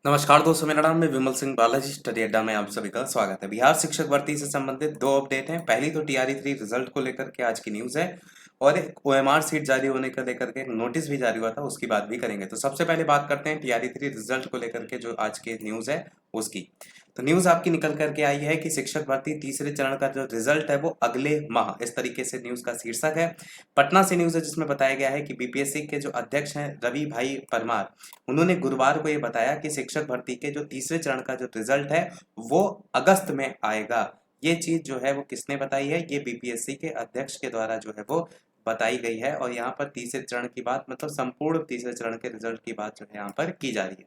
नमस्कार दोस्तों, मेरा नाम है विमल सिंह बालाजी। स्टडी अड्डा में आप सभी का स्वागत है। बिहार शिक्षक भर्ती से संबंधित दो अपडेट हैं। पहली तो टीआरई 3 रिजल्ट को लेकर के आज की न्यूज है, और एक ओएमआर सीट जारी होने को लेकर के एक नोटिस भी जारी हुआ था, उसकी बात भी करेंगे। तो सबसे पहले बात करते हैं टीआरई 3 रिजल्ट को लेकर के, जो आज की न्यूज है उसकी। तो न्यूज आपकी निकल करके आई है कि शिक्षक भर्ती तीसरे चरण का जो रिजल्ट है वो अगले माह, इस तरीके से न्यूज का शीर्षक है। पटना से न्यूज है जिसमें बताया गया है कि बीपीएससी के जो अध्यक्ष हैं रवि भाई परमार, उन्होंने गुरुवार को ये बताया कि शिक्षक भर्ती के जो तीसरे चरण का जो रिजल्ट है वो अगस्त में आएगा। ये चीज जो है वो किसने बताई है? ये बीपीएससी के अध्यक्ष के द्वारा जो है वो बताई गई है। और यहाँ पर तीसरे चरण की बात, मतलब संपूर्ण तीसरे चरण के रिजल्ट की बात जो है यहाँ पर की जा रही है।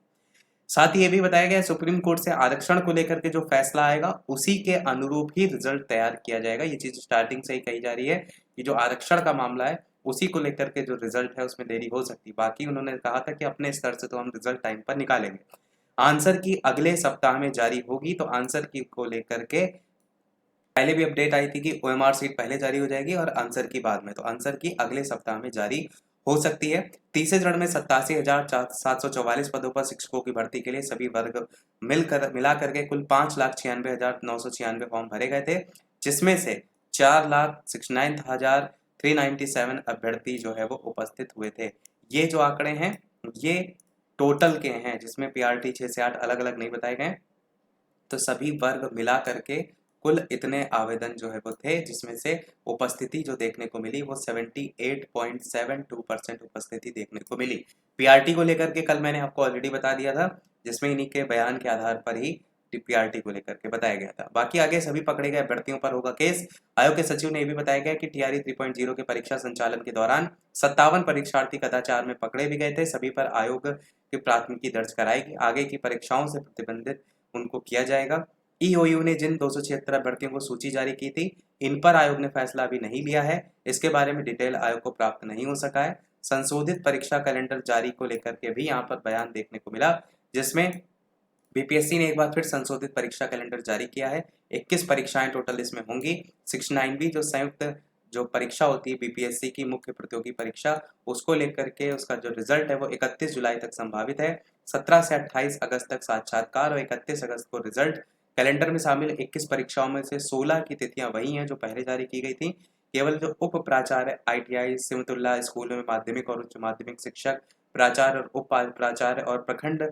साथ ही ये भी बताया गया है सुप्रीम कोर्ट से आरक्षण को लेकर के जो फैसला आएगा उसी के अनुरूप ही रिजल्ट तैयार किया जाएगा। ये चीज स्टार्टिंग से ही कही जा रही है कि जो आरक्षण का मामला है उसी को लेकर के जो रिजल्ट है उसमें देरी हो सकती है। बाकी उन्होंने कहा था कि अपने स्तर से तो हम रिजल्ट टाइम पर निकालेंगे। आंसर की अगले सप्ताह में जारी होगी। तो आंसर की को लेकर के पहले भी अपडेट आई थी कि ओएमआर सीट पहले जारी हो जाएगी और आंसर की बाद में। तो आंसर की अगले सप्ताह में जारी हो सकती है। तीसरे चरण में 87,744 पदों पर शिक्षकों की भर्ती के लिए सभी वर्ग मिला करके कुल 5,96,996 फॉर्म भरे गए थे, जिसमें से 4,69,397 अभ्यर्थी जो है वो उपस्थित हुए थे। ये जो आंकड़े हैं ये टोटल के हैं, जिसमें पीआरटी 6 से 8 अलग अलग नहीं बताए गए। तो सभी वर्ग मिला करके कुल इतने आवेदन जो है वो थे, जिसमें से उपस्थिति जो देखने को मिली वो 78.72% उपस्थिति देखने को मिली। पीआरटी को लेकर के कल मैंने आपको ऑलरेडी बता दिया था, जिसमें इन्हीं के बयान के आधार पर ही पीआरटी को लेकर के बताया गया था। बाकी आगे सभी पकड़े गए अभ्यर्थियों पर होगा केस। आयोग के सचिव ने यह भी बताया गया कि टीआरई 3.0 के परीक्षा संचालन के दौरान 57 परीक्षार्थी कदाचार में पकड़े भी गए थे। सभी पर आयोग की प्राथमिकी दर्ज कराएगी। आगे की परीक्षाओं से प्रतिबंधित उनको किया जाएगा। ईओयू ने जिन 276 अभ्यर्थियों को सूची जारी की थी, इन पर आयोग ने फैसला अभी नहीं लिया है। इसके बारे में डिटेल आयोग को प्राप्त नहीं हो सका है। संशोधित परीक्षा कैलेंडर जारी को लेकर के भी यहाँ पर बयान देखने को मिला, जिसमें बीपीएससी ने एक बार फिर संशोधित परीक्षा कैलेंडर जारी किया है। 21 परीक्षाएं टोटल इसमें होंगी। 69वीं जो संयुक्त जो परीक्षा होती है बीपीएससी की मुख्य प्रतियोगी परीक्षा, उसको लेकर के उसका जो रिजल्ट है वो 31 जुलाई तक संभावित है। 17 से 28 अगस्त तक साक्षात्कार और 31 अगस्त को रिजल्ट। कैलेंडर में शामिल 21 परीक्षाओं में से 16 की तिथियां वही हैं जो पहले जारी की गई थी। केवल जो उप प्राचार्य आईटीआई सिमतुल्ला स्कूलों में माध्यमिक और उच्च माध्यमिक शिक्षक, प्राचार्य और उप प्राचार्य और प्रखंड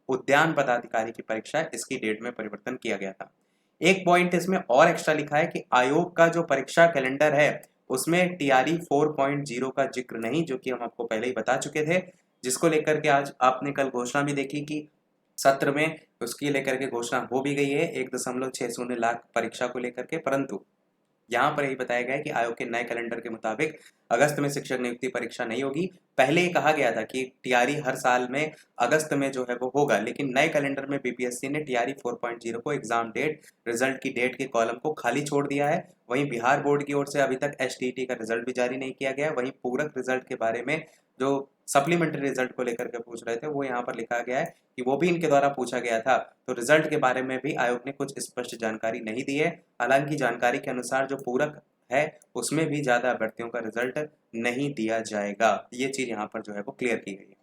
उद्यान पदाधिकारी की परीक्षा है, इसकी डेट में परिवर्तन किया गया था। एक पॉइंट इसमें और एक्स्ट्रा लिखा है कि आयोग का जो परीक्षा कैलेंडर है उसमें टीआरई 4.0 का जिक्र नहीं, जो कि हम आपको पहले ही बता चुके थे, जिसको लेकर के आज आपने कल घोषणा भी देखी कि सत्र में उसकी लेकर के घोषणा हो भी गई है 1.60 लाख परीक्षा को लेकर के। परंतु यहाँ पर यही बताया गया है कि आयोग के नए कैलेंडर के मुताबिक अगस्त में शिक्षक नियुक्ति परीक्षा नहीं होगी। पहले ही कहा गया था कि टीआरई हर साल में अगस्त में जो है वो होगा, लेकिन नए कैलेंडर में बीपीएससी ने टीआरई 4.0 को एग्जाम डेट, रिजल्ट की डेट के कॉलम को खाली छोड़ दिया है। वहीं बिहार बोर्ड की ओर से अभी तक एसटीईटी का रिजल्ट भी जारी नहीं किया गया है। वहीं पूरक रिजल्ट के बारे में जो सप्लीमेंट्री रिजल्ट को लेकर के पूछ रहे थे वो यहाँ पर लिखा गया है कि वो भी इनके द्वारा पूछा गया था। तो रिजल्ट के बारे में भी आयोग ने कुछ स्पष्ट जानकारी नहीं दी है। हालांकि जानकारी के अनुसार जो पूरक है उसमें भी ज्यादा अभ्यर्थियों का रिजल्ट नहीं दिया जाएगा। ये चीज यहाँ पर जो है वो क्लियर की गई है।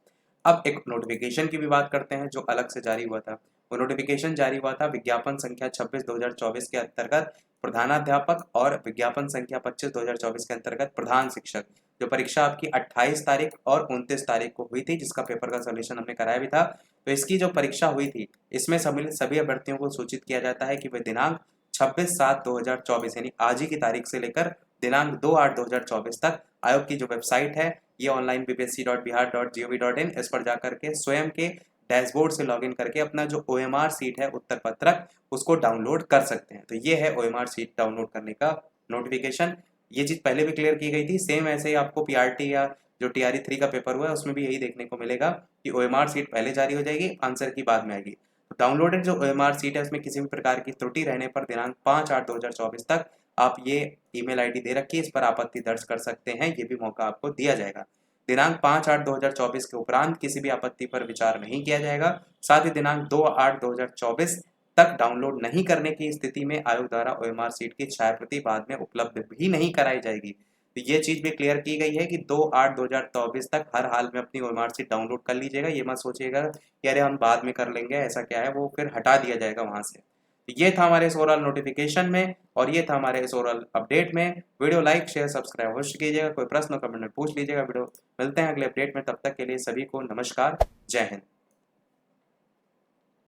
अब एक नोटिफिकेशन की भी बात करते हैं जो अलग से जारी हुआ था। वो नोटिफिकेशन जारी हुआ था विज्ञापन संख्या 26/2024 के अंतर्गत प्रधानाध्यापक और विज्ञापन संख्या 25/2024 के अंतर्गत प्रधान शिक्षक। जो परीक्षा आपकी 28 तारीख और 29 तारीख को हुई थी, जिसका पेपर का सोल्यूशन हमने कराया भी था। तो इसकी जो परीक्षा हुई थी इसमें सम्मिलित सभी अभ्यर्थियों को सूचित किया जाता है कि वे दिनांक 26/7/2024 यानी आज ही की तारीख से लेकर दिनांक 2/8/2024 तक आयोग की जो वेबसाइट है ये ऑनलाइन bpsc.bihar.gov.in, इस पर जाकर के स्वयं के डैशबोर्ड से लॉगिन करके अपना जो ओएमआर सीट है उत्तर पत्रक उसको डाउनलोड कर सकते हैं। तो ये है ओएमआर सीट डाउनलोड करने का नोटिफिकेशन। ये चीज पहले भी क्लियर की गई थी। सेम ऐसे ही आपको पीआरटी या जो टीआरई 3 का पेपर हुआ है उसमें भी यही देखने को मिलेगा कि ओएमआर सीट पहले जारी हो जाएगी, आंसर की बाद में आएगी। तो डाउनलोडेड जो ओएमआर सीट है उसमें किसी भी प्रकार की त्रुटि रहने पर दिनांक 5/8/2024 तक आप ये ईमेल आईडी दे रखिए, इस पर आपत्ति दर्ज कर सकते हैं। ये भी मौका आपको दिया जाएगा। दिनांक 5/8/2024 के उपरांत किसी भी आपत्ति पर विचार नहीं किया जाएगा। साथ ही दिनांक 2/8/2024 तक डाउनलोड नहीं करने की स्थिति में आयोग द्वारा ओएमआर सीट की छायाप्रति बाद में उपलब्ध भी नहीं कराई जाएगी। तो ये चीज़ भी क्लियर की गई है कि 2/8/2024 तक हर हाल में अपनी ओएमआर शीट डाउनलोड कर लीजिएगा। ये मत सोचिएगा कि अरे हम बाद में कर लेंगे, ऐसा क्या है, वो फिर हटा दिया जाएगा वहाँ से। तो ये था हमारे इस ओवरऑल नोटिफिकेशन में और ये था हमारे इस ओवरऑल अपडेट में। वीडियो लाइक शेयर सब्सक्राइब अवश्य कीजिएगा। कोई प्रश्न कमेंट में पूछ लीजिएगा। वीडियो मिलते हैं अगले अपडेट में, तब तक के लिए सभी को नमस्कार, जय हिंद।